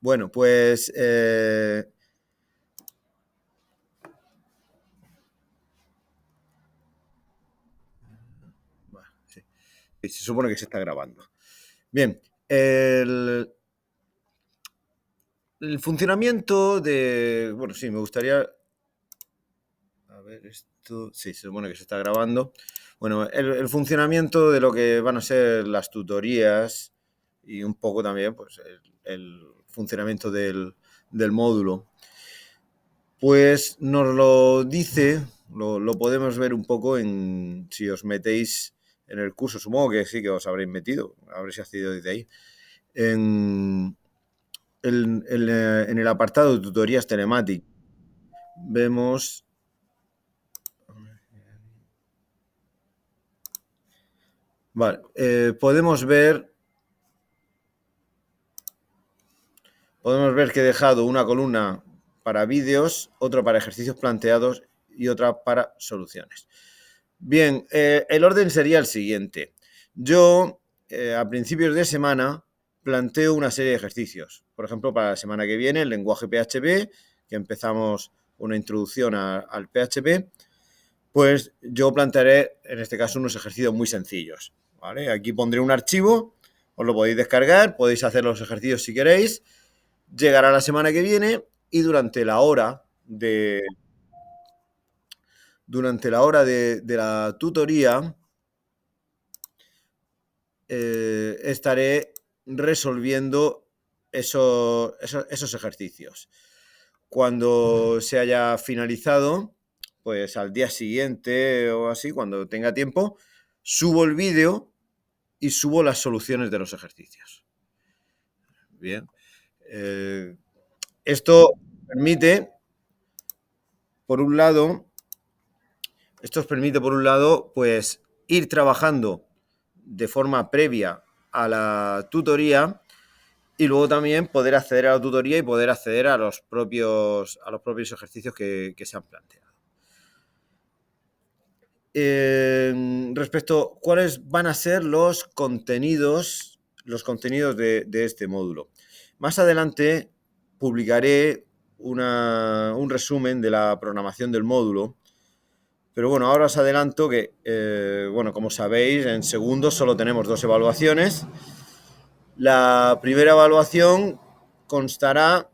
Bueno, pues bueno, sí. Se supone que se está grabando. Bien, el funcionamiento de... Bueno, sí, me gustaría... A ver, esto... Sí, se supone que se está grabando. Bueno, el funcionamiento de lo que van a ser las tutorías y un poco también pues, el funcionamiento del módulo. Pues nos lo dice, lo podemos ver un poco si os metéis en el curso. Supongo que sí que os habréis metido, habréis accedido desde ahí. En el apartado de tutorías telemáticas vemos... Vale, podemos ver que he dejado una columna para vídeos, otra para ejercicios planteados y otra para soluciones. Bien, el orden sería el siguiente. Yo, a principios de semana, planteo una serie de ejercicios. Por ejemplo, para la semana que viene, el lenguaje PHP, que empezamos una introducción al PHP, pues yo plantearé, en este caso, unos ejercicios muy sencillos. ¿Vale? Aquí pondré un archivo, os lo podéis descargar, podéis hacer los ejercicios si queréis. Llegará la semana que viene y durante la hora de la tutoría estaré resolviendo esos ejercicios. Cuando se haya finalizado, pues al día siguiente o así, cuando tenga tiempo, subo el vídeo y subo las soluciones de los ejercicios. Bien. Esto permite, por un lado, pues ir trabajando de forma previa a la tutoría y luego también poder acceder a la tutoría y poder acceder a los propios ejercicios que se han planteado. Respecto a cuáles van a ser los contenidos de este módulo. Más adelante publicaré un resumen de la programación del módulo, pero bueno, ahora os adelanto que, bueno, como sabéis, en segundo solo tenemos 2 evaluaciones. La primera evaluación constará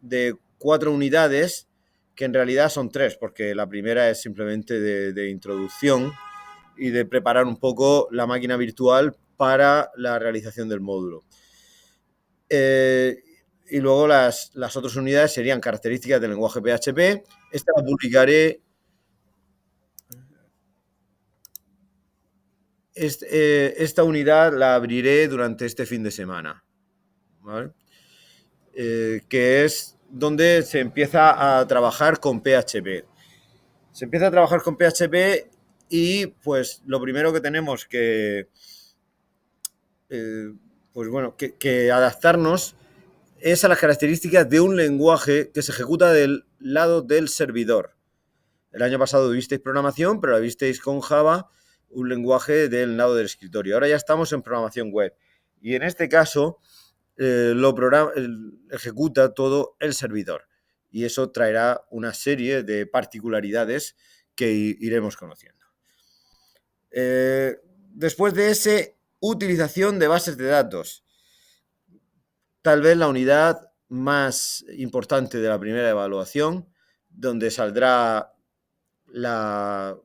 de 4 unidades, que en realidad son 3, porque la primera es simplemente de introducción y de preparar un poco la máquina virtual para la realización del módulo. Y luego las otras unidades serían características del lenguaje PHP. Esta la publicaré. Esta unidad la abriré durante este fin de semana, ¿vale? Que es donde se empieza a trabajar con PHP. Se empieza a trabajar con PHP y pues lo primero que tenemos pues bueno, que adaptarnos es a las características de un lenguaje que se ejecuta del lado del servidor. El año pasado visteis programación, pero la visteis con Java, un lenguaje del lado del escritorio. Ahora ya estamos en programación web. Y en este caso, ejecuta todo el servidor. Y eso traerá una serie de particularidades que iremos conociendo. Después de ese, utilización de bases de datos. Tal vez la unidad más importante de la primera evaluación, donde saldrá la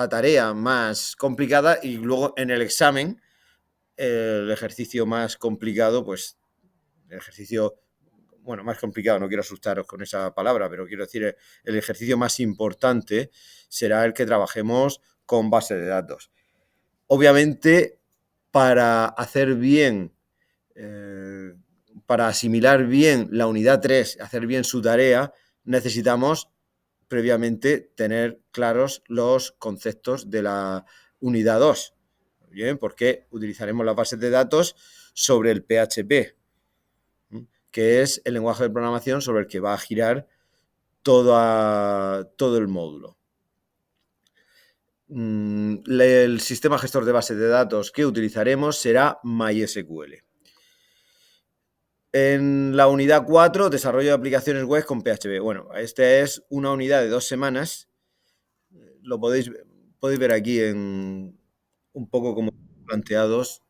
tarea más complicada y luego en el examen el ejercicio más complicado, pues el ejercicio, bueno, más complicado, no quiero asustaros con esa palabra, pero quiero decir, el ejercicio más importante será el que trabajemos con base de datos. Obviamente, para hacer bien, para asimilar bien la unidad 3, hacer bien su tarea, necesitamos previamente tener claros los conceptos de la unidad 2. Bien, porque utilizaremos las bases de datos sobre el PHP, que es el lenguaje de programación sobre el que va a girar todo el módulo. El sistema gestor de bases de datos que utilizaremos será MySQL. En la unidad 4, desarrollo de aplicaciones web con PHP. Bueno, esta es una unidad de 2 semanas. Lo podéis ver aquí en un poco como planteados,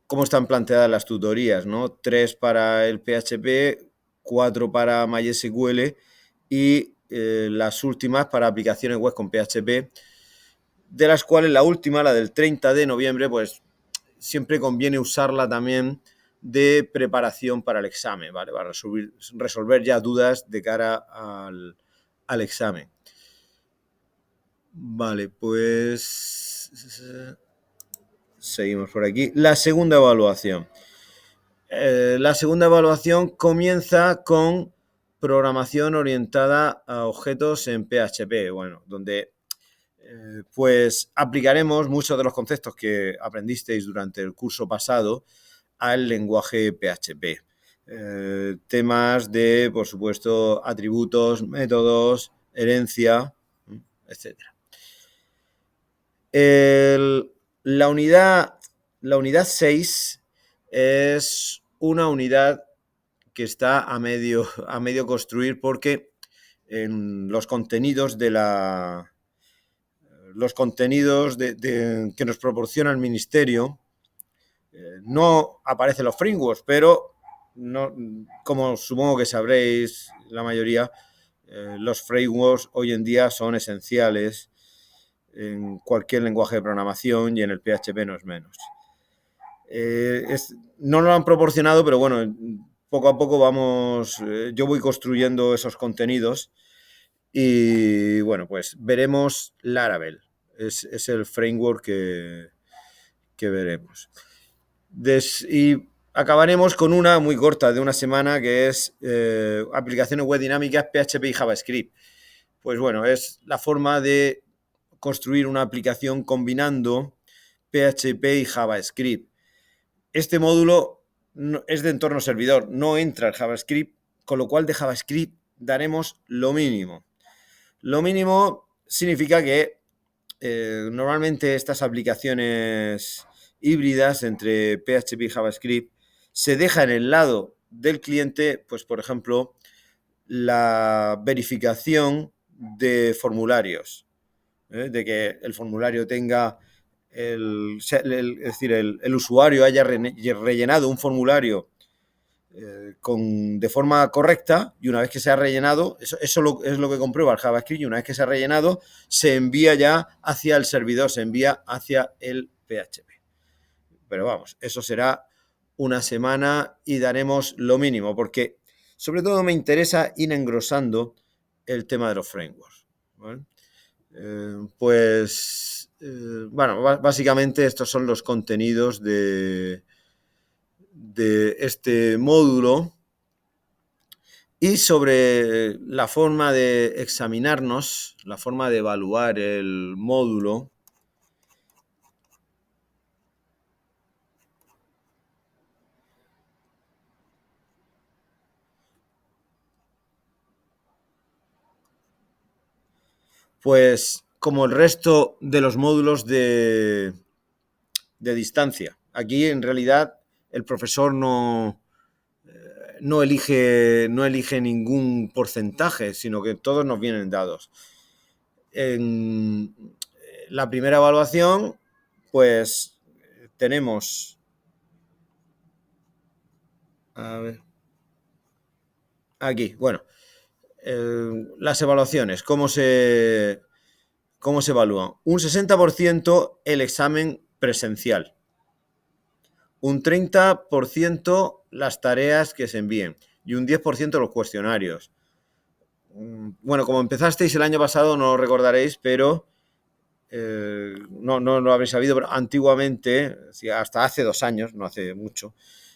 cómo están planteadas las tutorías, ¿no? 3 para el PHP, 4 para MySQL y las últimas para aplicaciones web con PHP, de las cuales la última, la del 30 de noviembre, pues siempre conviene usarla también de preparación para el examen, ¿vale? Para resolver ya dudas de cara al examen. Vale, pues seguimos por aquí. La segunda evaluación. La segunda evaluación comienza con programación orientada a objetos en PHP, bueno, donde pues aplicaremos muchos de los conceptos que aprendisteis durante el curso pasado al lenguaje PHP. Temas de, por supuesto, atributos, métodos, herencia, etcétera. La unidad 6 es una unidad que está a medio construir porque en los contenidos que nos proporciona el ministerio no aparecen los frameworks, pero no, como supongo que sabréis la mayoría, los frameworks hoy en día son esenciales en cualquier lenguaje de programación y en el PHP no es menos. No lo han proporcionado, pero bueno, poco a poco yo voy construyendo esos contenidos y bueno, pues veremos Laravel. Es el framework que veremos. Y acabaremos con una muy corta, de una semana, que es aplicaciones web dinámicas, PHP y JavaScript. Pues bueno, es la forma de construir una aplicación combinando PHP y JavaScript. Este módulo es de entorno servidor, no entra el JavaScript, con lo cual de JavaScript daremos lo mínimo. Lo mínimo significa que normalmente estas aplicaciones híbridas entre PHP y JavaScript se deja en el lado del cliente, pues por ejemplo, la verificación de formularios, de que el formulario tenga es decir, el usuario haya rellenado un formulario de forma correcta, y una vez que se ha rellenado, eso es lo que comprueba el JavaScript, y una vez que se ha rellenado, se envía ya hacia el servidor, se envía hacia el PHP. Pero vamos, eso será una semana y daremos lo mínimo, porque sobre todo me interesa ir engrosando el tema de los frameworks, ¿vale? Bueno, básicamente estos son los contenidos de este módulo. Y sobre la forma de examinarnos, la forma de evaluar el módulo, pues como el resto de los módulos de distancia. Aquí en realidad el profesor no elige ningún porcentaje, sino que todos nos vienen dados. En la primera evaluación, pues tenemos... A ver. Aquí, bueno. Las evaluaciones, ¿cómo se evalúan? Un 60% el examen presencial. Un 30% las tareas que se envíen. Y un 10% los cuestionarios. Bueno, como empezasteis el año pasado, no lo recordaréis, pero no lo habréis sabido, pero antiguamente, hasta hace 2 años, no hace mucho,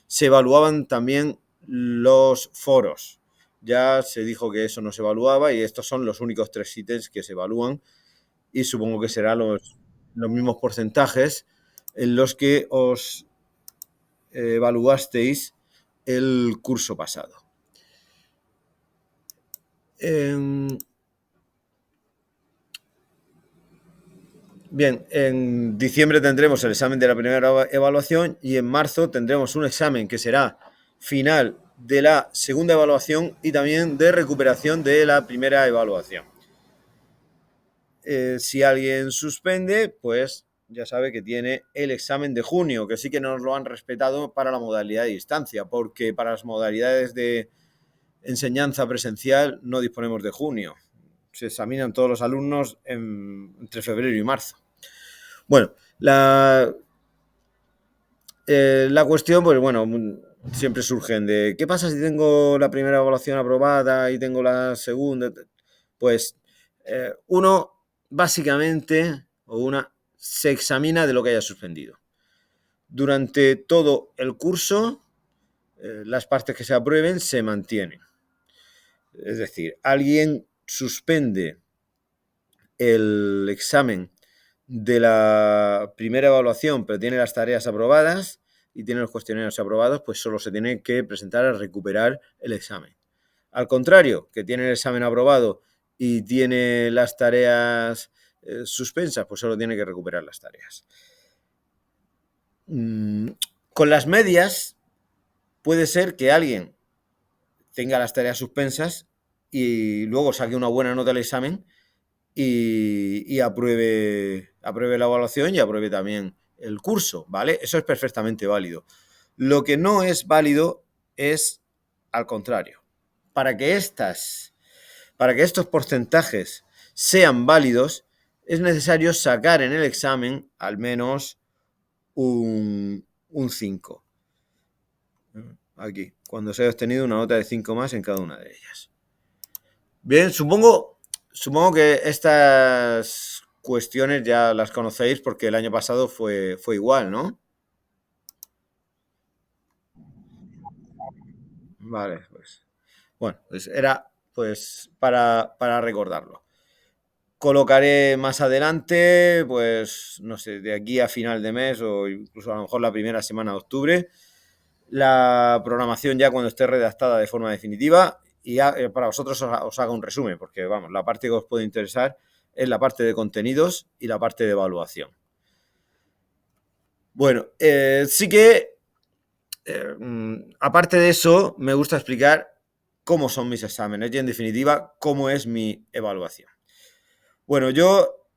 se evaluaban también los foros. Ya se dijo que eso no se evaluaba y estos son los únicos 3 ítems que se evalúan, y supongo que serán los mismos porcentajes en los que os evaluasteis el curso pasado. Bien, en diciembre tendremos el examen de la primera evaluación y en marzo tendremos un examen que será final de la segunda evaluación y también de recuperación de la primera evaluación. Si alguien suspende, pues ya sabe que tiene el examen de junio, que sí que nos lo han respetado para la modalidad de distancia, porque para las modalidades de enseñanza presencial no disponemos de junio. Se examinan todos los alumnos entre febrero y marzo. Bueno, la cuestión, pues bueno, siempre surgen de ¿qué pasa si tengo la primera evaluación aprobada y tengo la segunda? Pues uno básicamente o una se examina de lo que haya suspendido. Durante todo el curso, las partes que se aprueben se mantienen. Es decir, alguien suspende el examen de la primera evaluación, pero tiene las tareas aprobadas y tiene los cuestionarios aprobados, pues solo se tiene que presentar a recuperar el examen. Al contrario, que tiene el examen aprobado y tiene las tareas suspensas, pues solo tiene que recuperar las tareas. Con las medias puede ser que alguien tenga las tareas suspensas y luego saque una buena nota del examen y apruebe la evaluación y apruebe también el curso, ¿vale? Eso es perfectamente válido. Lo que no es válido es al contrario. Para que estos porcentajes sean válidos, es necesario sacar en el examen al menos un 5. Aquí, cuando se haya obtenido una nota de 5 más en cada una de ellas. Bien, supongo que estas cuestiones ya las conocéis porque el año pasado fue igual, ¿no? Vale, pues. Bueno, pues era pues para recordarlo. Colocaré más adelante, pues no sé, de aquí a final de mes o incluso a lo mejor la primera semana de octubre, la programación ya cuando esté redactada de forma definitiva y ya, para vosotros os haga un resumen, porque vamos, la parte que os puede interesar es la parte de contenidos y la parte de evaluación. Bueno, sí que, aparte de eso, me gusta explicar cómo son mis exámenes y en definitiva cómo es mi evaluación. Bueno, yo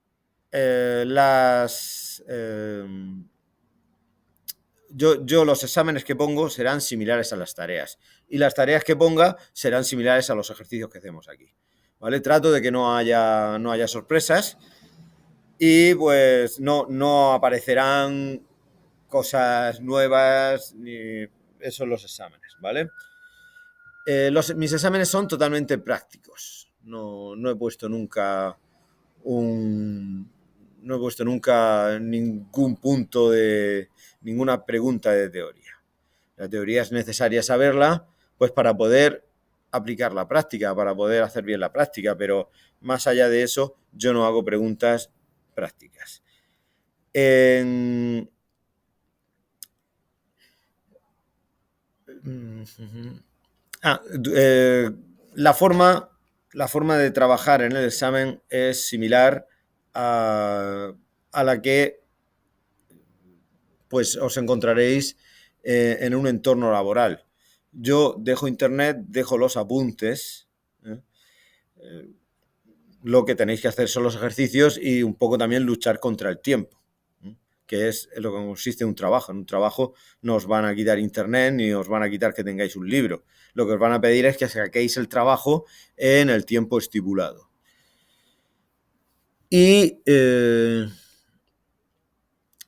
yo los exámenes que pongo serán similares a las tareas y las tareas que ponga serán similares a los ejercicios que hacemos aquí. ¿Vale? Trato de que no haya sorpresas y pues no aparecerán cosas nuevas ni eso en los exámenes, ¿vale? Mis exámenes son totalmente prácticos. No he puesto nunca no he puesto nunca ningún punto de ninguna pregunta de teoría. La teoría es necesaria saberla, pues para poder aplicar la práctica, para poder hacer bien la práctica, pero más allá de eso, yo no hago preguntas prácticas. En... Ah, la forma de trabajar en el examen es similar a la que pues os encontraréis en un entorno laboral. Yo dejo internet, dejo los apuntes. Lo que tenéis que hacer son los ejercicios y un poco también luchar contra el tiempo, que es lo que consiste un trabajo. En un trabajo no os van a quitar internet ni os van a quitar que tengáis un libro. Lo que os van a pedir es que saquéis el trabajo en el tiempo estipulado. Y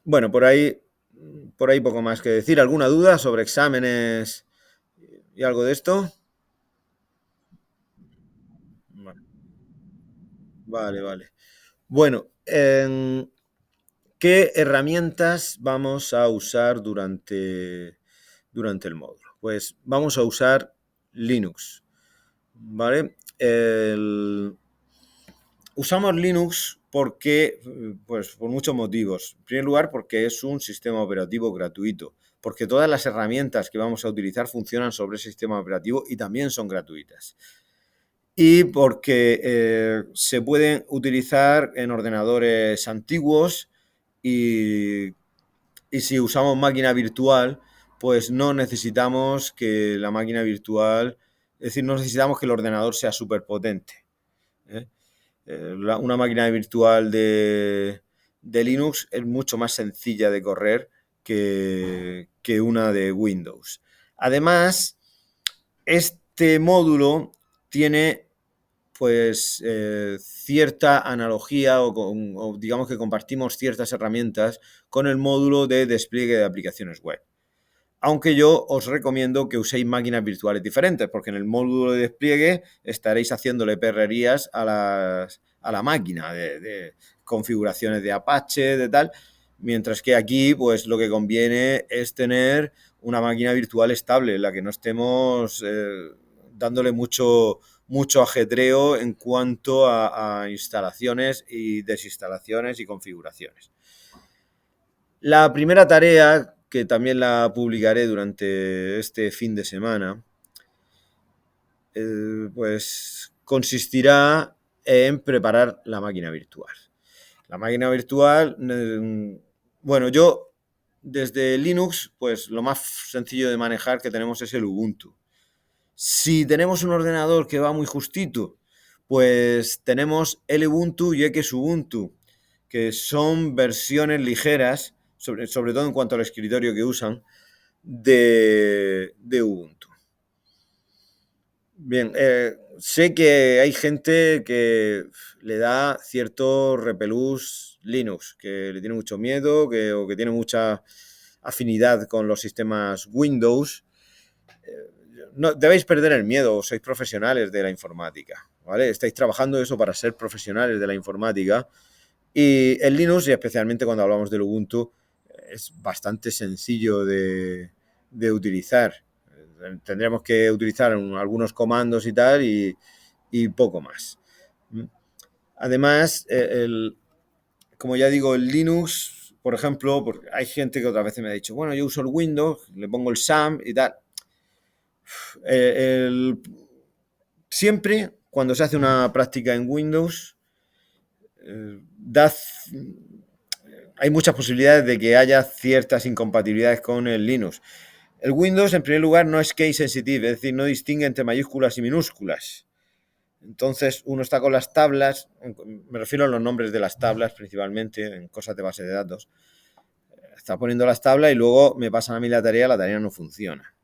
bueno, por ahí poco más que decir. ¿Alguna duda sobre exámenes y algo de esto? Vale. Bueno, ¿qué herramientas vamos a usar durante el módulo? Pues vamos a usar Linux, ¿vale? Usamos Linux porque, pues por muchos motivos. En primer lugar, porque es un sistema operativo gratuito, porque todas las herramientas que vamos a utilizar funcionan sobre ese sistema operativo y también son gratuitas. y porque se pueden utilizar en ordenadores antiguos y, y si usamos máquina virtual, pues no necesitamos que la máquina virtual, es decir, no necesitamos que el ordenador sea súper potente. ¿Eh? Una máquina virtual de Linux es mucho más sencilla de correr que una de Windows. Además, este módulo tiene pues cierta analogía o digamos que compartimos ciertas herramientas con el módulo de despliegue de aplicaciones web. Aunque yo os recomiendo que uséis máquinas virtuales diferentes, porque en el módulo de despliegue estaréis haciéndole perrerías a la máquina de configuraciones de Apache, de tal, mientras que aquí pues lo que conviene es tener una máquina virtual estable, en la que no estemos dándole mucho ajetreo en cuanto a instalaciones y desinstalaciones y configuraciones. La primera tarea, que también la publicaré durante este fin de semana, pues consistirá en preparar la máquina virtual. La máquina virtual, bueno, yo desde Linux, pues lo más sencillo de manejar que tenemos es el Ubuntu. Si tenemos un ordenador que va muy justito, pues tenemos el Ubuntu y Xubuntu, que son versiones ligeras, sobre todo en cuanto al escritorio que usan, de Ubuntu. Bien, sé que hay gente que le da cierto repelús Linux, que le tiene mucho miedo o que tiene mucha afinidad con los sistemas Windows. No, debéis perder el miedo, sois profesionales de la informática, ¿vale? Estáis trabajando eso para ser profesionales de la informática. Y el Linux, y especialmente cuando hablamos del Ubuntu, es bastante sencillo de utilizar. Tendremos que utilizar algunos comandos y tal, y poco más. Además, como ya digo, el Linux, por ejemplo, porque hay gente que otras veces me ha dicho, bueno, yo uso el Windows, le pongo el SAM y tal. El, siempre cuando se hace una práctica en Windows, da, hay muchas posibilidades de que haya ciertas incompatibilidades con el Linux. El Windows, en primer lugar, no es case sensitive, es decir, no distingue entre mayúsculas y minúsculas. Entonces, uno está con las tablas, me refiero a los nombres de las tablas principalmente, en cosas de base de datos. Está poniendo las tablas y luego me pasan a mí la tarea no funciona.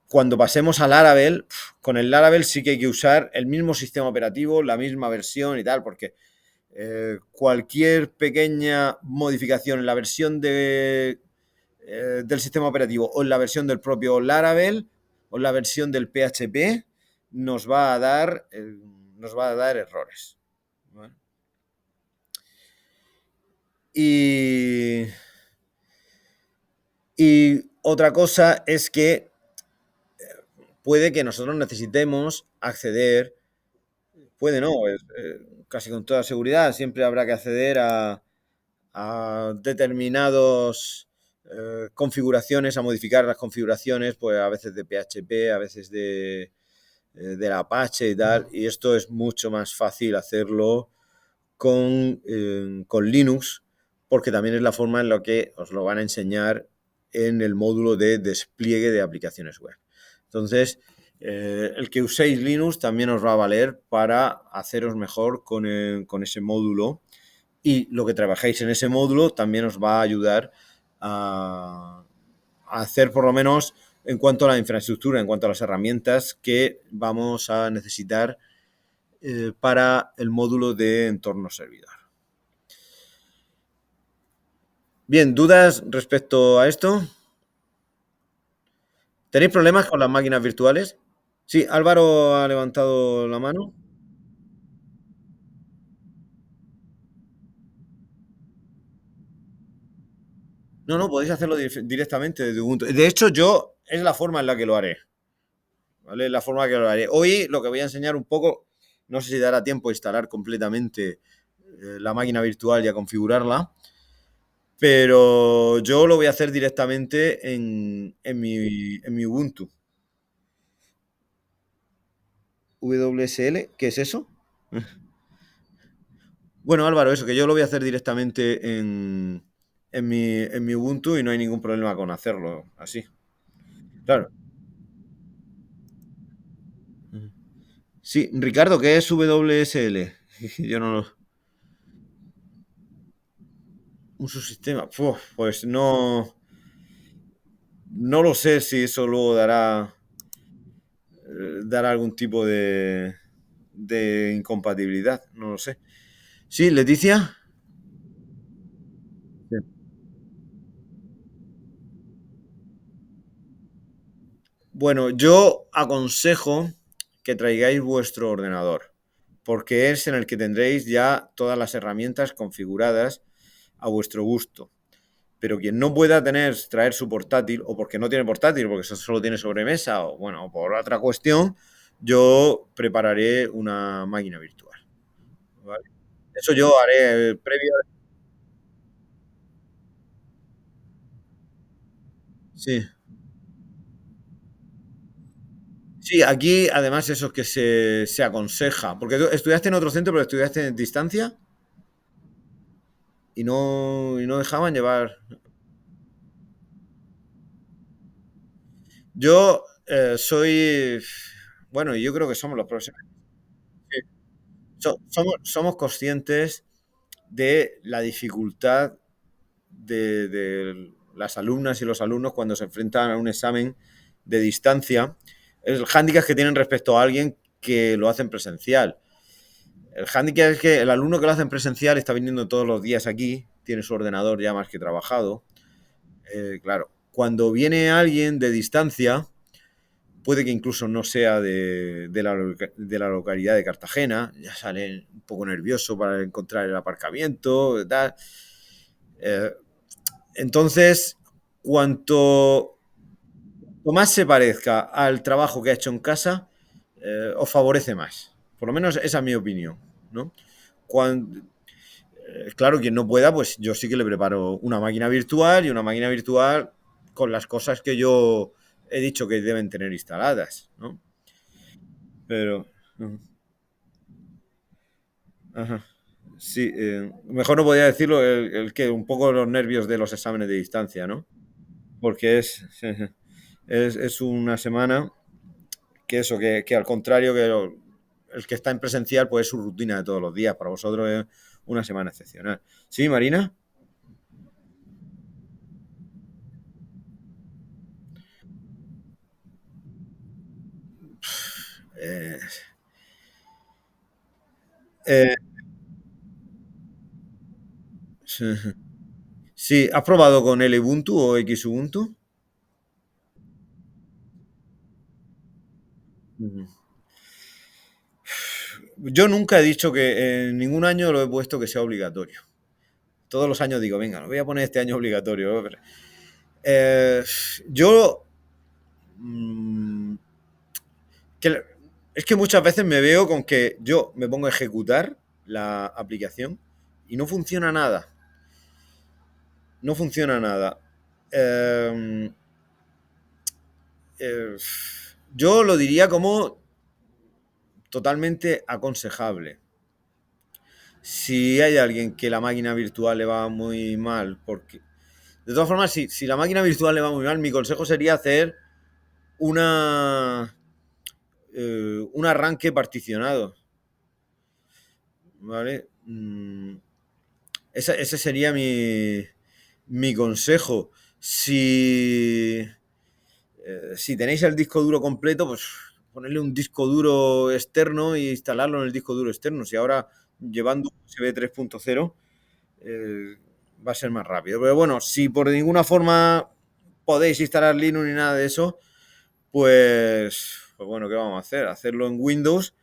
Cuando pasemos al Laravel, con el Laravel sí que hay que usar el mismo sistema operativo, la misma versión y tal, porque cualquier pequeña modificación en la versión del sistema operativo o en la versión del propio Laravel o en la versión del PHP nos va a dar errores. ¿Vale? Y otra cosa es que puede que nosotros necesitemos acceder, puede no, casi con toda seguridad, siempre habrá que acceder a determinados configuraciones, a modificar las configuraciones, pues a veces de PHP, a veces del Apache y tal, y esto es mucho más fácil hacerlo con Linux, porque también es la forma en la que os lo van a enseñar en el módulo de despliegue de aplicaciones web. Entonces, el que uséis Linux también os va a valer para haceros mejor con ese módulo, y lo que trabajéis en ese módulo también os va a ayudar a hacer por lo menos en cuanto a la infraestructura, en cuanto a las herramientas que vamos a necesitar para el módulo de entorno servidor. Bien, ¿dudas respecto a esto? ¿Tenéis problemas con las máquinas virtuales? Sí, Álvaro ha levantado la mano. No, no, podéis hacerlo directamente desde Ubuntu. De hecho, yo es la forma en la que lo haré. ¿Vale? Es la forma en la que lo haré. Hoy lo que voy a enseñar un poco, no sé si dará tiempo a instalar completamente la máquina virtual y a configurarla, pero yo lo voy a hacer directamente en mi Ubuntu. WSL, ¿qué es eso? Bueno, Álvaro, eso, que yo lo voy a hacer directamente en mi Ubuntu y no hay ningún problema con hacerlo así. Claro. Sí, Ricardo, ¿qué es WSL? Yo no lo... Un subsistema. Pues no lo sé si eso luego dará algún tipo de incompatibilidad. No lo sé. Sí, Leticia. Sí. Bueno, yo aconsejo que traigáis vuestro ordenador, porque es en el que tendréis ya todas las herramientas configuradas a vuestro gusto. Pero quien no pueda traer su portátil, o porque no tiene portátil, porque eso solo tiene sobremesa, o bueno, por otra cuestión, yo prepararé una máquina virtual. ¿Vale? Eso yo haré previo. Sí. Sí, aquí además eso es que se aconseja, porque tú estudiaste en otro centro, pero estudiaste en distancia y no dejaban llevar. Yo soy, bueno, yo creo que somos los profesores. Sí. Somos conscientes de la dificultad de las alumnas y los alumnos cuando se enfrentan a un examen de distancia, el hándicap que tienen respecto a alguien que lo hace en presencial. El hándicap es que el alumno que lo hace en presencial está viniendo todos los días aquí, tiene su ordenador ya más que trabajado. Claro, cuando viene alguien de distancia, puede que incluso no sea de la localidad de Cartagena, ya sale un poco nervioso para encontrar el aparcamiento, tal. Eh, entonces, cuanto más se parezca al trabajo que ha hecho en casa, os favorece más. Por lo menos esa es mi opinión, ¿no? Cuando, claro, quien no pueda, pues yo sí que le preparo una máquina virtual y una máquina virtual con las cosas que yo he dicho que deben tener instaladas, ¿no? Pero, ajá, sí, mejor no podía decirlo el que un poco los nervios de los exámenes de distancia, ¿no? Porque es una semana que eso, que al contrario que el que está en presencial, pues es su rutina de todos los días. Para vosotros es una semana excepcional. ¿Sí, Marina? Eh, eh, sí, ¿has probado con el Ubuntu o Xubuntu? Ujú. Yo nunca he dicho que en ningún año lo he puesto que sea obligatorio. Todos los años digo, venga, lo voy a poner este año obligatorio. Eh, yo mm, que, es que muchas veces me veo con que yo me pongo a ejecutar la aplicación y no funciona nada. No funciona nada. Eh, eh, yo lo diría como totalmente aconsejable. Si hay alguien que la máquina virtual le va muy mal, porque de todas formas, si la máquina virtual le va muy mal, mi consejo sería hacer una un arranque particionado, ¿vale? Ese sería mi consejo. Si tenéis el disco duro completo, pues ponerle un disco duro externo e instalarlo en el disco duro externo. Si ahora llevando USB 3.0 va a ser más rápido. Pero bueno, si por ninguna forma podéis instalar Linux ni nada de eso, pues bueno, ¿qué vamos a hacer? Hacerlo en Windows.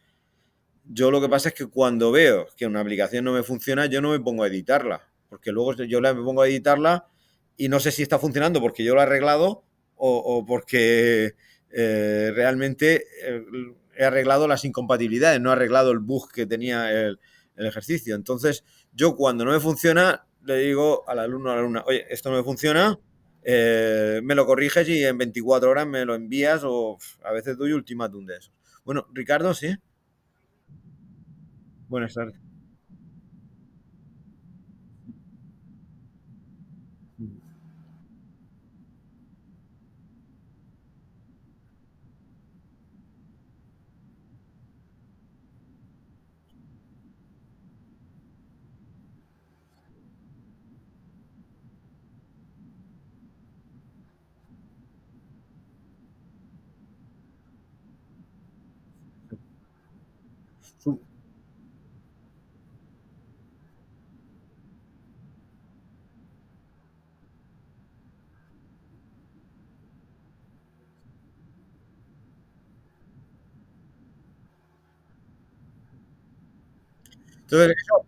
Yo lo que pasa es que cuando veo que una aplicación no me funciona, yo no me pongo a editarla, porque luego yo me pongo a editarla y no sé si está funcionando porque yo lo he arreglado o porque realmente he arreglado las incompatibilidades, no he arreglado el bug que tenía el ejercicio. Entonces, yo cuando no me funciona, le digo al alumno o a la alumna, oye, esto no me funciona, me lo corriges y en 24 horas me lo envías o a veces doy ultimátum de eso. Bueno, Ricardo, ¿sí? Buenas tardes. Su- Entonces, eso,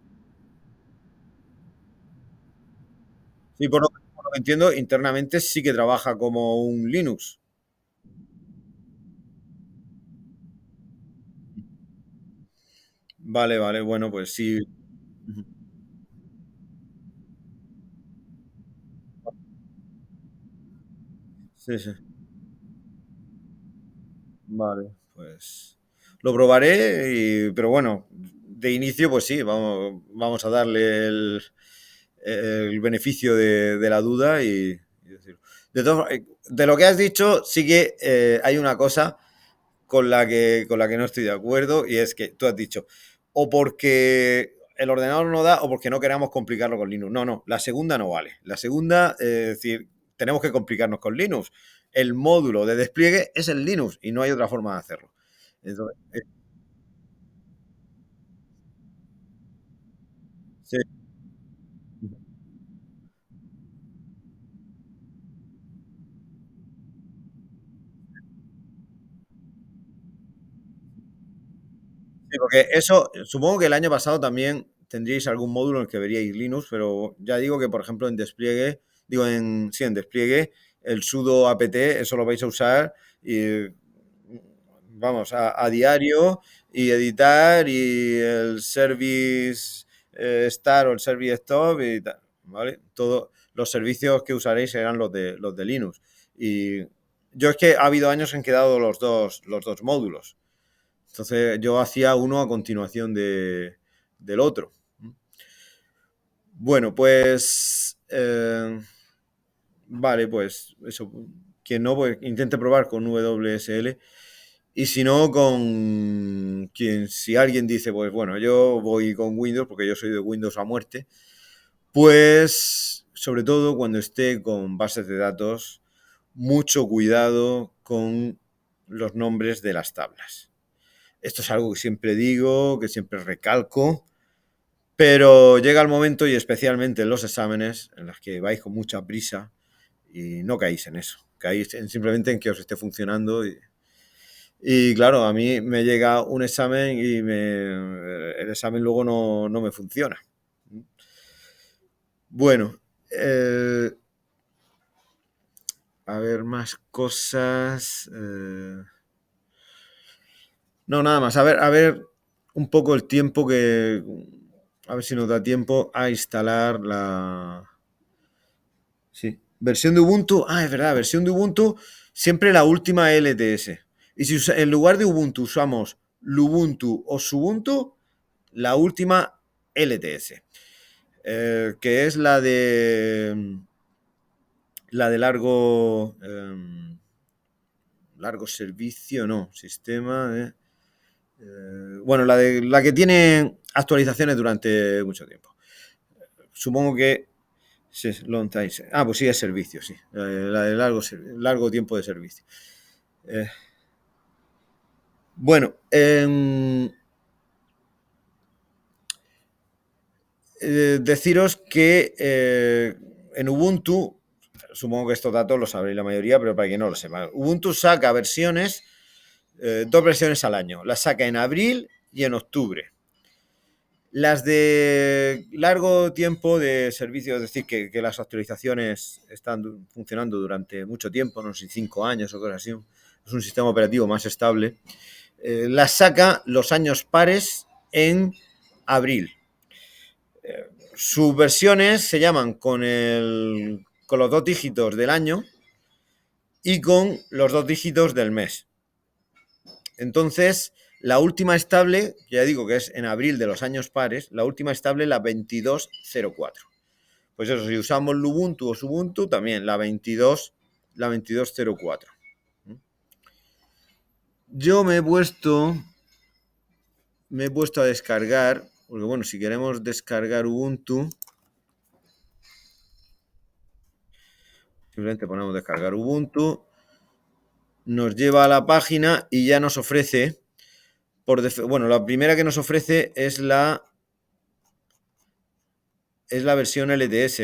sí, por lo que entiendo, internamente sí que trabaja como un Linux. Vale, vale, bueno, pues sí. Ujú. Sí, sí. Vale, pues lo probaré, pero bueno, de inicio, pues sí, vamos a darle el beneficio de la duda y decir. De lo que has dicho, sí que hay una cosa con la que no estoy de acuerdo y es que tú has dicho, o porque el ordenador no da o porque no queramos complicarlo con Linux. No, no, la segunda no vale. La segunda, es decir, tenemos que complicarnos con Linux. El módulo de despliegue es el Linux y no hay otra forma de hacerlo. Entonces, sí, sí, porque eso, supongo que el año pasado también tendríais algún módulo en el que veríais Linux, pero ya digo que, por ejemplo, en despliegue, digo, sí, en despliegue, el sudo apt, eso lo vais a usar y, vamos, a diario y editar y el service start o el service stop y tal, ¿vale? Todos los servicios que usaréis serán los de Linux. Y yo es que ha habido años en que he dado los dos módulos. Entonces yo hacía uno a continuación del otro. Bueno, pues vale, pues eso. Quien no, pues intente probar con WSL. Y si no, si alguien dice, pues bueno, yo voy con Windows porque yo soy de Windows a muerte, pues sobre todo cuando esté con bases de datos, mucho cuidado con los nombres de las tablas. Esto es algo que siempre digo, que siempre recalco, pero llega el momento, y especialmente en los exámenes, en los que vais con mucha prisa y no caéis en eso. Caéis simplemente en que os esté funcionando. Y claro, a mí me llega un examen y el examen luego no me funciona. Bueno, a ver, más cosas. No, nada más. A ver un poco el tiempo que. A ver si nos da tiempo a instalar la. Sí. Versión de Ubuntu. Ah, es verdad, versión de Ubuntu, siempre la última LTS. Y si en lugar de Ubuntu usamos Lubuntu o Subuntu, la última LTS. Que es la de largo servicio, no, sistema bueno, la que tiene actualizaciones durante mucho tiempo. Supongo que sí, long time. Ah, pues sí, es servicio, sí. La de largo tiempo de servicio. Eh, bueno, deciros que en Ubuntu, supongo que estos datos los sabréis la mayoría, pero para quien no lo sepa, Ubuntu saca dos versiones al año. Las saca en abril y en octubre. Las de largo tiempo de servicio, es decir, que las actualizaciones están funcionando durante mucho tiempo, no sé si 5 años o cosas así, es un sistema operativo más estable, las saca los años pares en abril. Sus versiones se llaman con los dos dígitos del año y con los dos dígitos del mes. Entonces, La última estable, ya digo que es en abril de los años pares, la última estable la 2204. Pues eso, si usamos Lubuntu o Subuntu, también la 2204. Yo me he puesto a descargar, porque bueno, si queremos descargar Ubuntu, simplemente ponemos descargar Ubuntu, nos lleva a la página y ya nos ofrece, bueno, la primera que nos ofrece es la versión LTS,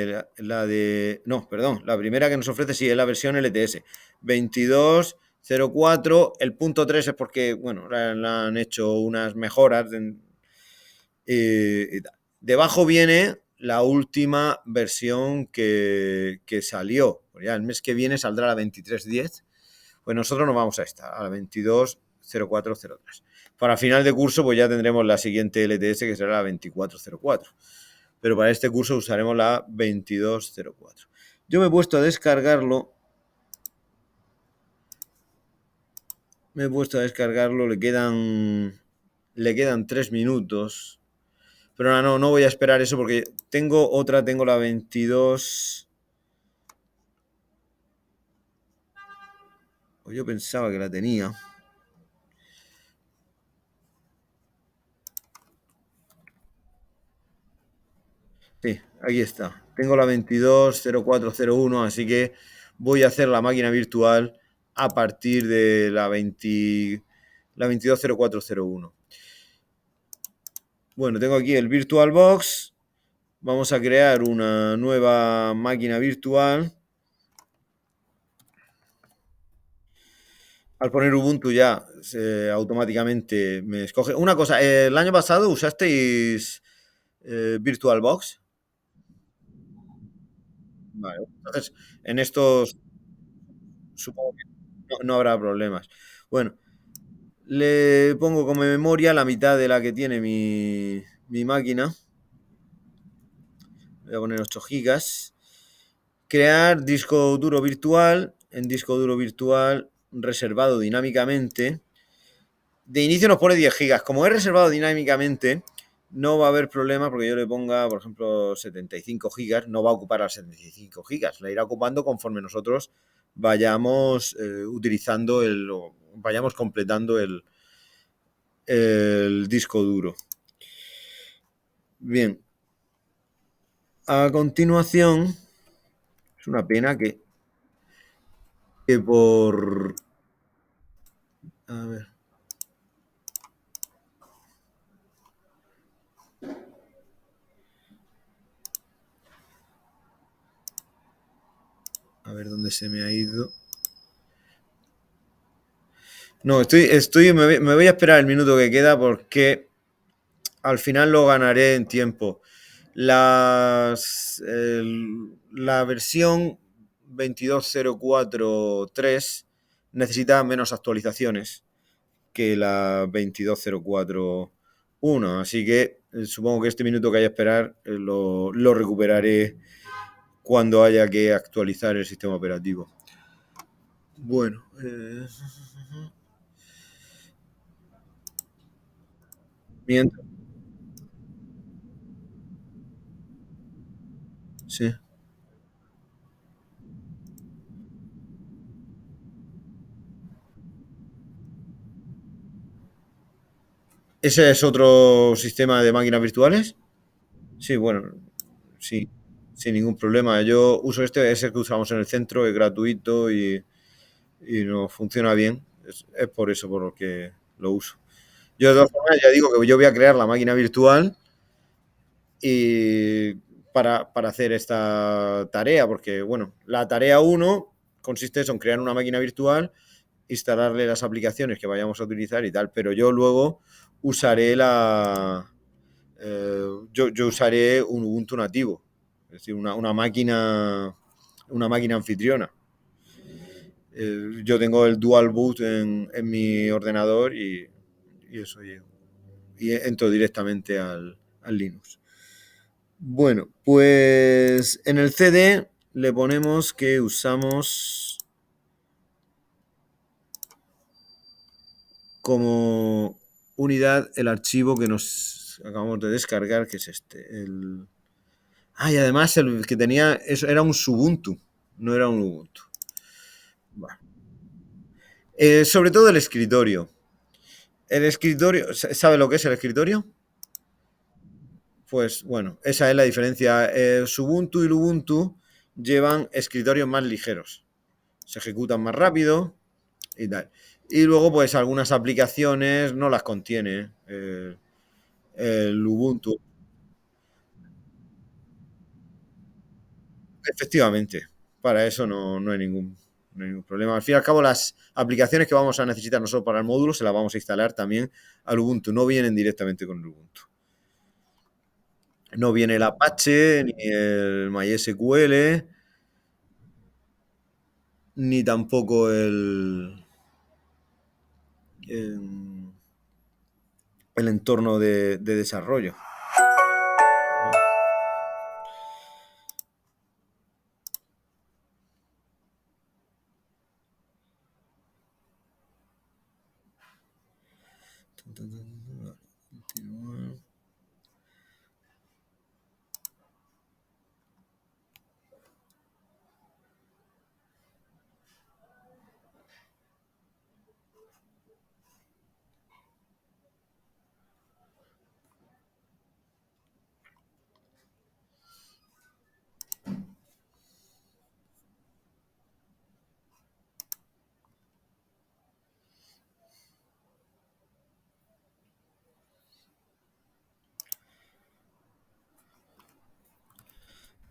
no, perdón, la primera que nos ofrece sí es la versión LTS 2204. El punto 3 es porque, bueno, le han hecho unas mejoras. Debajo viene la última versión que salió. Pues ya el mes que viene saldrá la 2310. Pues nosotros nos vamos a esta, a la 220403. Para final de curso, pues ya tendremos la siguiente LTS, que será la 2404. Pero para este curso usaremos la 2204. Yo me he puesto a descargarlo. Le quedan 3 minutos. Pero no voy a esperar eso porque tengo la 22. Yo pensaba que la tenía. Sí, aquí está. Tengo la 220401, así que voy a hacer la máquina virtual a partir de la 220401. Bueno, tengo aquí el VirtualBox. Vamos a crear una nueva máquina virtual. Al poner Ubuntu ya automáticamente me escoge. Una cosa, el año pasado usasteis VirtualBox. Vale, entonces en estos supongo que no habrá problemas. Bueno, le pongo como memoria la mitad de la que tiene mi máquina. Voy a poner 8 gigas. Crear disco duro virtual. En disco duro virtual reservado dinámicamente. De inicio nos pone 10 gigas. Como he reservado dinámicamente, no va a haber problema porque yo le ponga, por ejemplo, 75 gigas. No va a ocupar las 75 gigas. La irá ocupando conforme nosotros vayamos utilizando vayamos completando el disco duro. Bien. A continuación, es una pena que por... A ver. A ver dónde se me ha ido. No, me voy a esperar el minuto que queda porque al final lo ganaré en tiempo. La versión 2204.3 necesita menos actualizaciones que la 2204.1, así que supongo que este minuto que haya que esperar lo recuperaré cuando haya que actualizar el sistema operativo. Bueno, mientras, sí. ¿Ese es otro sistema de máquinas virtuales? Sí, bueno, sí, sin ningún problema. Yo uso es el que usamos en el centro, es gratuito y nos funciona bien. Es por eso por lo que lo uso. Yo de todas formas ya digo que yo voy a crear la máquina virtual y para hacer esta tarea, porque bueno, la tarea 1 consiste en crear una máquina virtual, instalarle las aplicaciones que vayamos a utilizar y tal, pero yo luego usaré yo usaré un Ubuntu nativo, es decir, una máquina anfitriona. Yo tengo el dual boot en mi ordenador y eso llego. Y entro directamente al Linux. Bueno, pues en el CD le ponemos que usamos como unidad el archivo que nos acabamos de descargar, que es este. Ah, y además el que tenía eso era un Ubuntu, no era un Ubuntu. Bueno. Sobre todo el escritorio. El escritorio, ¿sabe lo que es el escritorio? Pues bueno, esa es la diferencia. Ubuntu y Ubuntu llevan escritorios más ligeros. Se ejecutan más rápido y tal. Y luego, pues algunas aplicaciones no las contiene el Ubuntu. Efectivamente, para eso no hay no hay ningún problema. Al fin y al cabo, las aplicaciones que vamos a necesitar nosotros para el módulo se las vamos a instalar también al Ubuntu. No vienen directamente con el Ubuntu. No viene el Apache, ni el MySQL, ni tampoco el, el entorno de desarrollo.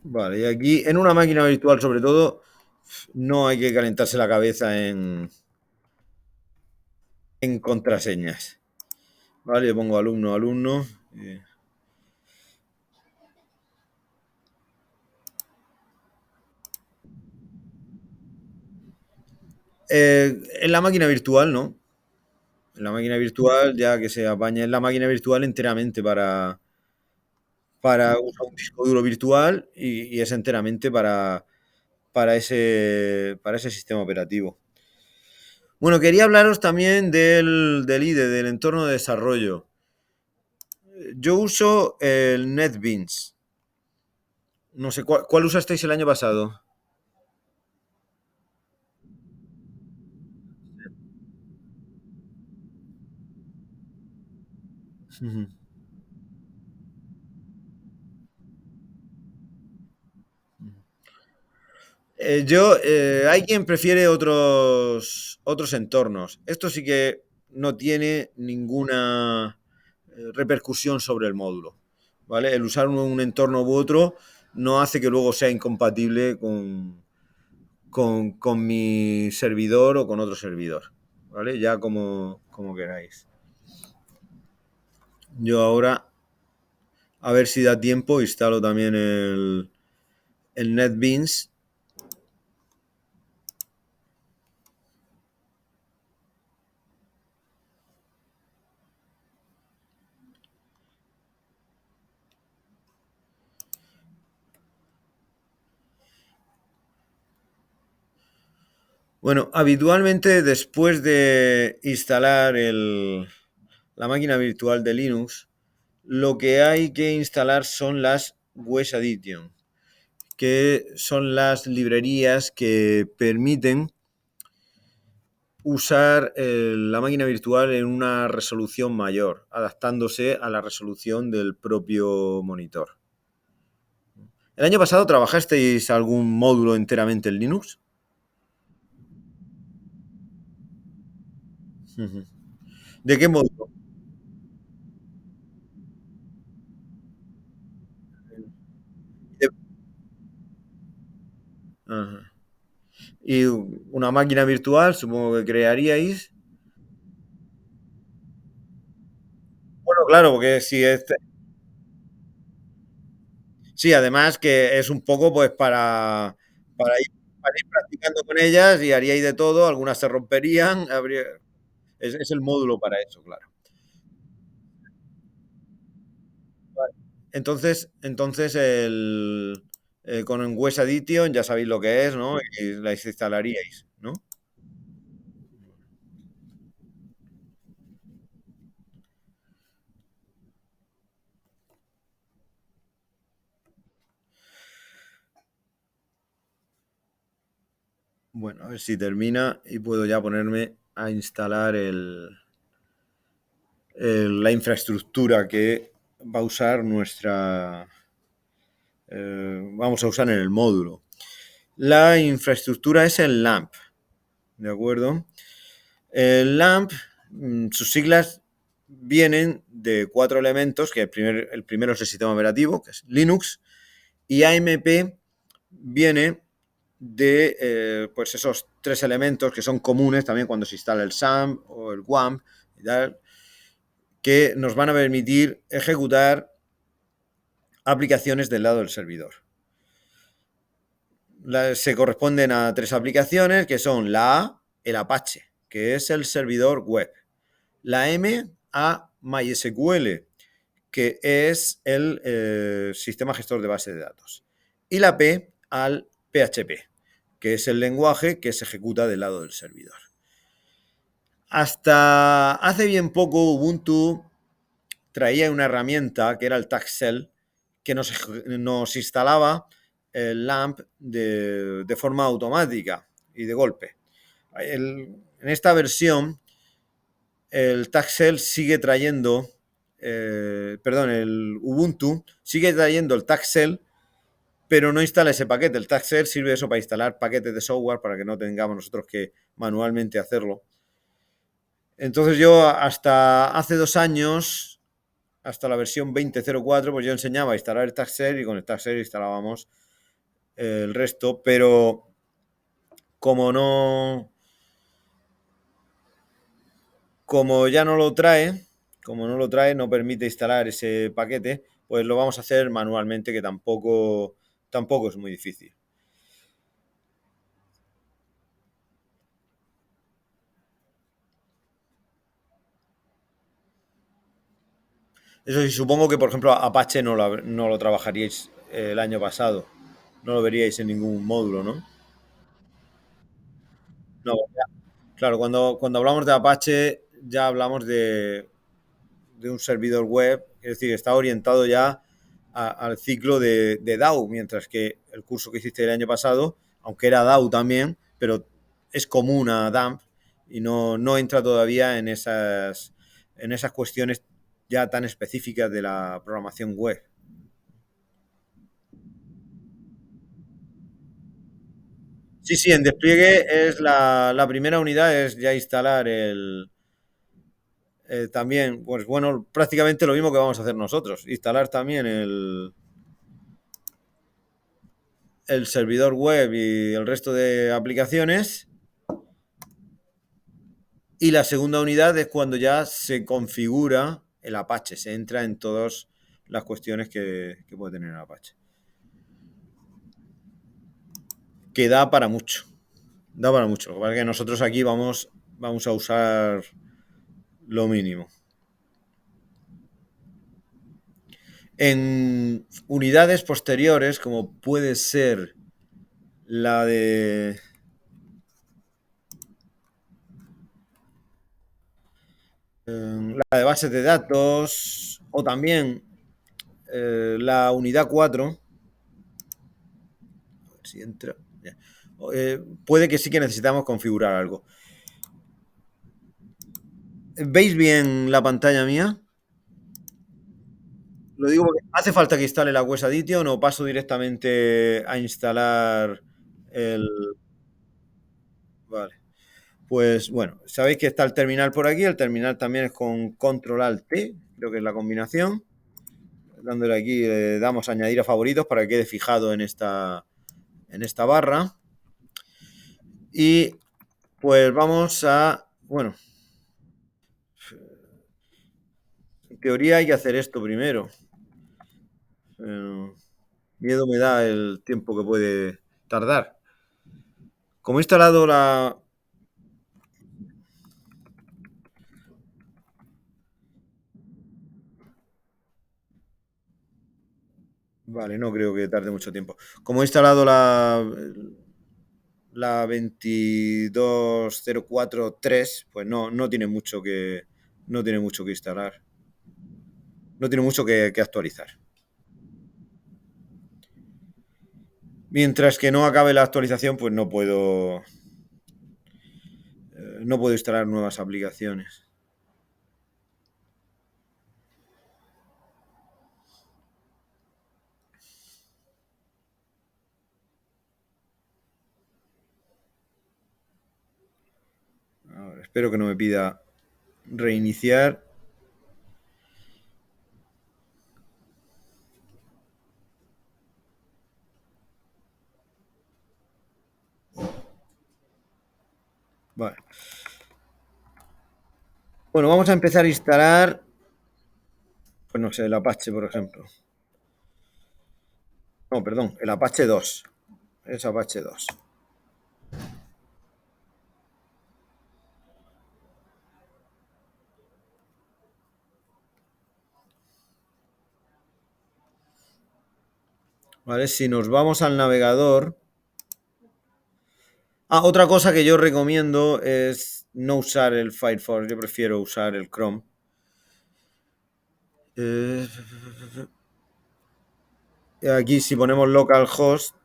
Vale, y aquí en una máquina virtual, sobre todo, no hay que calentarse la cabeza en contraseñas. Vale, yo pongo alumno, alumno. En la máquina virtual, ¿no? En la máquina virtual, ya que se apaña en la máquina virtual enteramente para usar un disco duro virtual y es enteramente para ese sistema operativo. Bueno, quería hablaros también del IDE, del entorno de desarrollo. Yo uso el NetBeans. No sé, ¿cuál usasteis el año pasado? Ujú. Hay quien prefiere otros entornos. Esto sí que no tiene ninguna repercusión sobre el módulo. ¿Vale? El usar un entorno u otro no hace que luego sea incompatible con mi servidor o con otro servidor. ¿Vale? Ya como queráis. Yo ahora, a ver si da tiempo, instalo también el NetBeans. Bueno, habitualmente después de instalar la máquina virtual de Linux, lo que hay que instalar son las Wes Addition, que son las librerías que permiten usar la máquina virtual en una resolución mayor, adaptándose a la resolución del propio monitor. ¿El año pasado trabajasteis algún módulo enteramente en Linux? ¿De qué módulo? De- Ajá. Y una máquina virtual, supongo que crearíais. Bueno, claro, porque si es, sí, además que es un poco pues para ir practicando con ellas y haríais de todo, algunas se romperían, es el módulo para eso, claro. Vale. Entonces con Wes Addition ya sabéis lo que es, ¿no? Y la instalaríais, ¿no? Bueno, a ver si termina y puedo ya ponerme a instalar la infraestructura que va a usar vamos a usar en el módulo. La infraestructura es el LAMP, ¿de acuerdo? El LAMP, sus siglas vienen de 4 elementos, que el primero es el sistema operativo, que es Linux, y AMP viene de pues esos 3 elementos que son comunes también cuando se instala el SAMP o el WAMP y tal, que nos van a permitir ejecutar aplicaciones del lado del servidor. Se corresponden a 3 aplicaciones que son la A, el Apache, que es el servidor web, la M a MySQL, que es el sistema gestor de base de datos, y la P al PHP, que es el lenguaje que se ejecuta del lado del servidor. Hasta hace bien poco Ubuntu traía una herramienta que era el TagShell, que nos instalaba el LAMP de forma automática y de golpe. En esta versión, el TagShell sigue trayendo, el Ubuntu sigue trayendo el TagShell, pero no instala ese paquete. El TagShell sirve eso para instalar paquetes de software para que no tengamos nosotros que manualmente hacerlo. Entonces yo hasta hace 2 años, hasta la versión 20.04, pues yo enseñaba a instalar el TagShell y con el TagShell instalábamos el resto, pero como no, como ya no lo trae, no permite instalar ese paquete, pues lo vamos a hacer manualmente, que tampoco es muy difícil. Eso sí, supongo que, por ejemplo, Apache no lo trabajaríais el año pasado. No lo veríais en ningún módulo, ¿no? No, claro, cuando hablamos de Apache ya hablamos de un servidor web, es decir, está orientado ya al ciclo de DAO, mientras que el curso que hiciste el año pasado, aunque era DAO también, pero es común a DAMP y no entra todavía en esas cuestiones ya tan específicas de la programación web. Sí, sí, en despliegue es la primera unidad, es ya instalar también, pues bueno, prácticamente lo mismo que vamos a hacer nosotros, instalar también el servidor web y el resto de aplicaciones. Y la segunda unidad es cuando ya se configura el Apache, se entra en todas las cuestiones que puede tener el Apache. Que da para mucho. Da para mucho. Lo que pasa es que nosotros aquí vamos a usar lo mínimo. En unidades posteriores, como puede ser la de la de bases de datos o también la unidad 4, a ver si entra, puede que sí que necesitamos configurar algo. ¿Veis bien la pantalla mía? Lo digo porque hace falta que instale la Web Addition o paso directamente a instalar el... Vale. Pues bueno, sabéis que está el terminal por aquí. El terminal también es con Control Alt T, creo que es la combinación. Dándole aquí, le damos a añadir a favoritos para que quede fijado en esta barra. Y pues vamos a... Bueno, en teoría hay que hacer esto primero. Miedo me da el tiempo que puede tardar. Como he instalado la... Vale, no creo que tarde mucho tiempo. Como he instalado la 22043, pues no tiene mucho que instalar. No tiene mucho que actualizar. Mientras que no acabe la actualización, pues no puedo. no puedo instalar nuevas aplicaciones. Ahora, espero que no me pida reiniciar. Vale. Bueno, vamos a empezar a instalar, pues no sé, el Apache, por ejemplo. No, perdón, el Apache 2. Es Apache 2. Vale, si nos vamos al navegador. Otra cosa que yo recomiendo es no usar el Firefox, yo prefiero usar el Chrome. Aquí si ponemos localhost,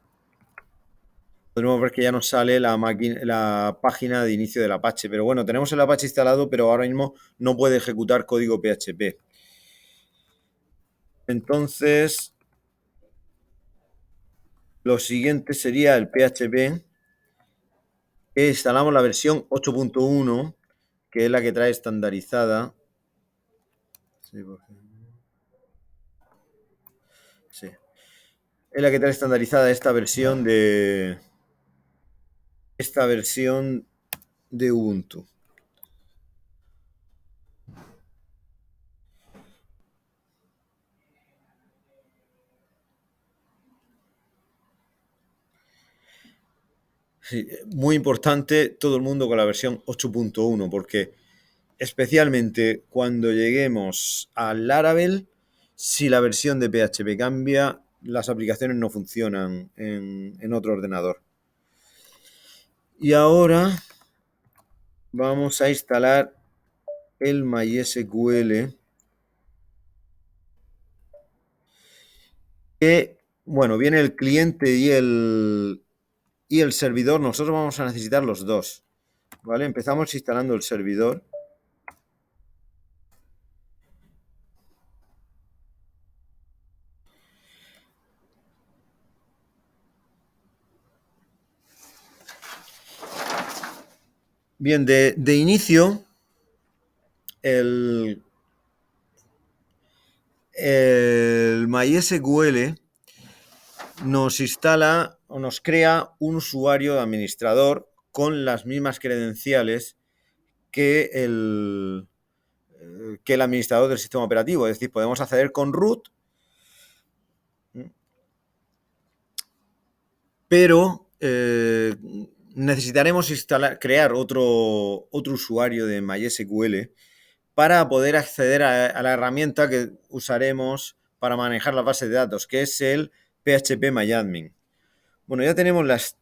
podemos ver que ya nos sale la página de inicio del Apache. Pero bueno, tenemos el Apache instalado, pero ahora mismo no puede ejecutar código PHP. Entonces, lo siguiente sería el PHP. Instalamos la versión 8.1, que es la que trae estandarizada. Sí. Es la que trae estandarizada esta versión de Ubuntu. Sí, muy importante todo el mundo con la versión 8.1, porque especialmente cuando lleguemos al Laravel, si la versión de PHP cambia, las aplicaciones no funcionan en otro ordenador. Y ahora vamos a instalar el MySQL, que, bueno, viene el cliente y el servidor. Nosotros vamos a necesitar los dos, ¿vale? Empezamos instalando el servidor. Bien, de inicio, el MySQL nos instala o nos crea un usuario de administrador con las mismas credenciales que el administrador del sistema operativo. Es decir, podemos acceder con root, pero necesitaremos crear otro usuario de MySQL para poder acceder a la herramienta que usaremos para manejar las bases de datos, que es el phpMyAdmin. Bueno, ya tenemos las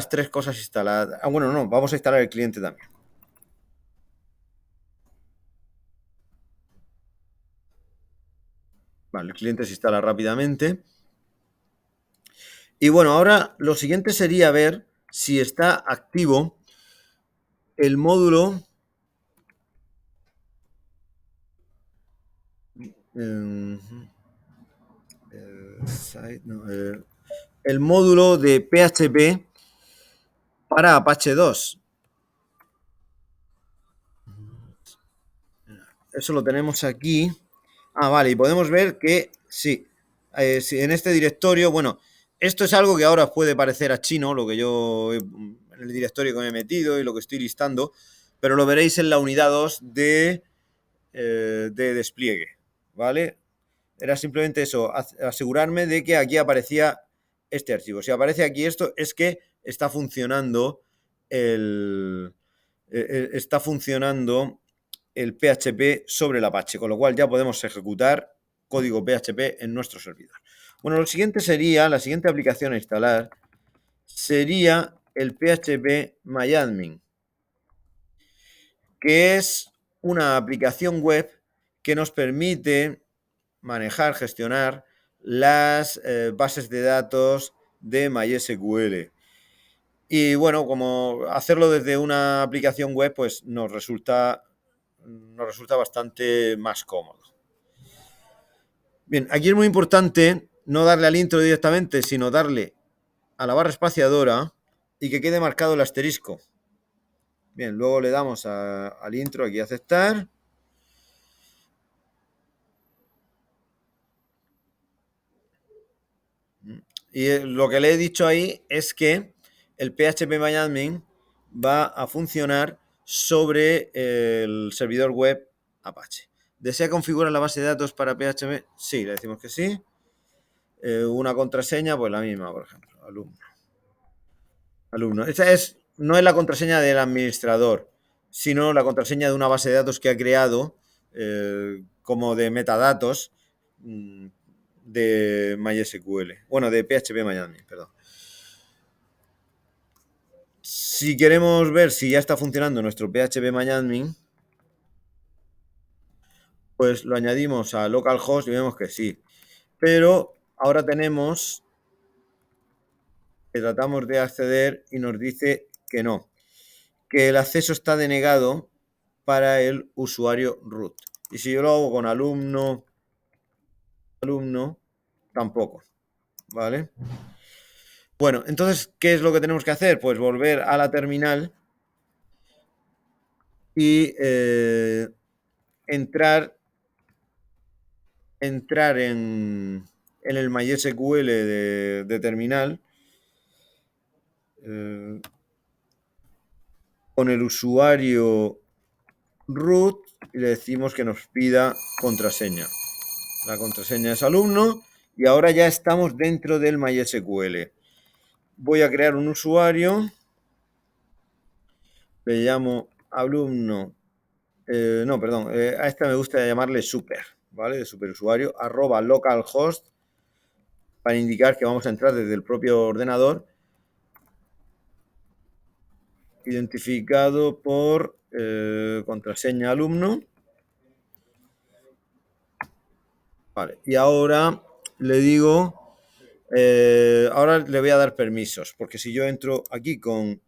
tres cosas instaladas. Bueno, no, vamos a instalar el cliente también. Vale, el cliente se instala rápidamente. Y bueno, ahora lo siguiente sería ver si está activo el módulo el módulo de PHP para Apache 2. Eso lo tenemos aquí. Vale, y podemos ver que sí, en este directorio, bueno, esto es algo que ahora os puede parecer a chino, lo que yo, en el directorio que me he metido y lo que estoy listando, pero lo veréis en la unidad 2 de despliegue, ¿vale? Era simplemente eso, asegurarme de que aquí aparecía este archivo. Si aparece aquí esto, es que está funcionando está funcionando el PHP sobre el Apache, con lo cual ya podemos ejecutar código PHP en nuestro servidor. Bueno, la siguiente aplicación a instalar sería el phpMyAdmin, que es una aplicación web que nos permite manejar, gestionar las bases de datos de MySQL. Y bueno, como hacerlo desde una aplicación web, pues nos resulta bastante más cómodo. Bien, aquí es muy importante no darle al intro directamente, sino darle a la barra espaciadora y que quede marcado el asterisco. Bien, luego le damos al intro aquí a aceptar. Y lo que le he dicho ahí es que el PHP va a funcionar sobre el servidor web Apache. ¿Desea configurar la base de datos para PHP? Sí, le decimos que sí. Una contraseña, pues la misma, por ejemplo, alumno. Esa no es la contraseña del administrador, sino la contraseña de una base de datos que ha creado como de metadatos de MySQL. Bueno, de PHP perdón. Si queremos ver si ya está funcionando nuestro PHP pues lo añadimos a localhost y vemos que sí. Pero ahora tenemos que tratamos de acceder y nos dice que no, que el acceso está denegado para el usuario root. Y si yo lo hago con alumno, tampoco, ¿vale? Bueno, entonces, ¿qué es lo que tenemos que hacer? Pues volver a la terminal y entrar en el MySQL de terminal con el usuario root y le decimos que nos pida contraseña. La contraseña es alumno y ahora ya estamos dentro del MySQL. Voy a crear un usuario, le llamo alumno, no, perdón, a esta me gusta llamarle super, ¿vale? De superusuario, @localhost para indicar que vamos a entrar desde el propio ordenador, identificado por contraseña alumno. Vale, y ahora le digo, ahora le voy a dar permisos, porque si yo entro aquí con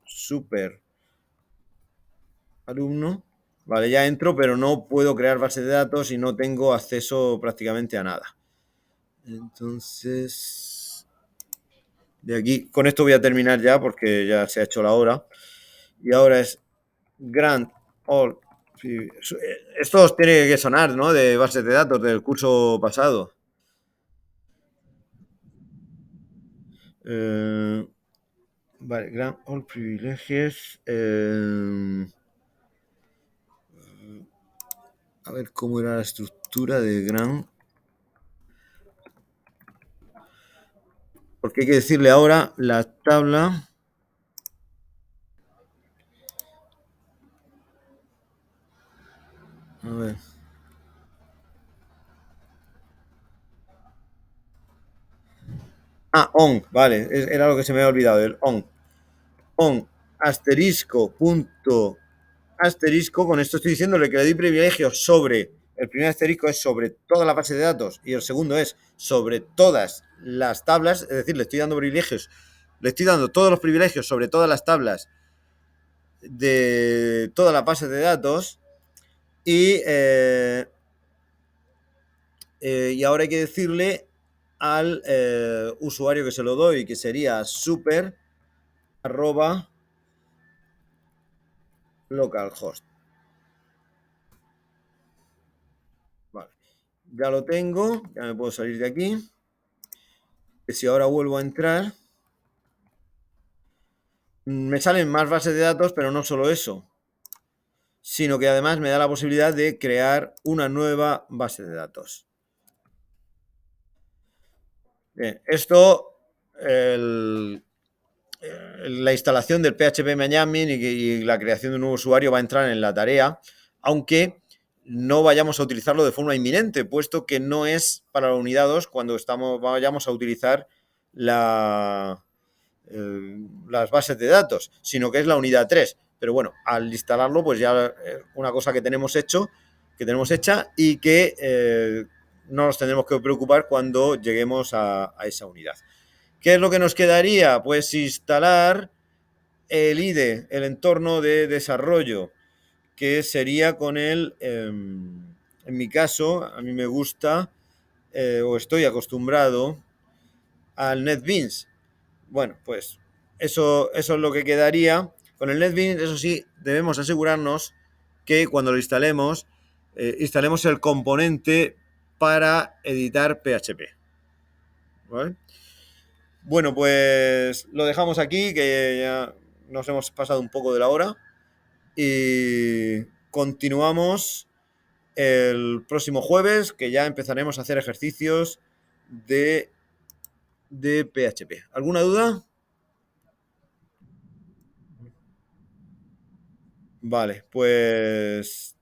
super alumno, vale, ya entro, pero no puedo crear base de datos y no tengo acceso prácticamente a nada. Entonces, de aquí, con esto voy a terminar ya porque ya se ha hecho la hora. Y ahora es Grant All. Esto os tiene que sonar, ¿no? De bases de datos del curso pasado. Vale, Grant All Privileges. A ver cómo era la estructura de Grant. Porque hay que decirle ahora la tabla. A ver. On, vale, era lo que se me había olvidado, el on. On, asterisco, punto, asterisco, con esto estoy diciéndole que le doy privilegios sobre, el primer asterisco es sobre toda la base de datos y el segundo es sobre todas las tablas, es decir, le estoy dando privilegios, le estoy dando todos los privilegios sobre todas las tablas de toda la base de datos y ahora hay que decirle al usuario que se lo doy, que sería super @localhost. Vale. Ya lo tengo, ya me puedo salir de aquí. Que si ahora vuelvo a entrar, me salen más bases de datos, pero no solo eso, sino que además me da la posibilidad de crear una nueva base de datos. Bien, esto, la instalación del PHP Admin y la creación de un nuevo usuario va a entrar en la tarea, aunque no vayamos a utilizarlo de forma inminente, puesto que no es para la unidad 2 cuando vayamos a utilizar las bases de datos, sino que es la unidad 3. Pero bueno, al instalarlo, pues ya es una cosa que tenemos hecha y que no nos tendremos que preocupar cuando lleguemos a esa unidad. ¿Qué es lo que nos quedaría? Pues instalar el IDE, el entorno de desarrollo, que sería con en mi caso, a mí me gusta o estoy acostumbrado al NetBeans. Bueno, pues eso es lo que quedaría. Con el NetBeans, eso sí, debemos asegurarnos que cuando lo instalemos el componente para editar PHP. ¿Vale? Bueno, pues lo dejamos aquí, que ya nos hemos pasado un poco de la hora. Y continuamos el próximo jueves, que ya empezaremos a hacer ejercicios de, de PHP. ¿Alguna duda? Vale, pues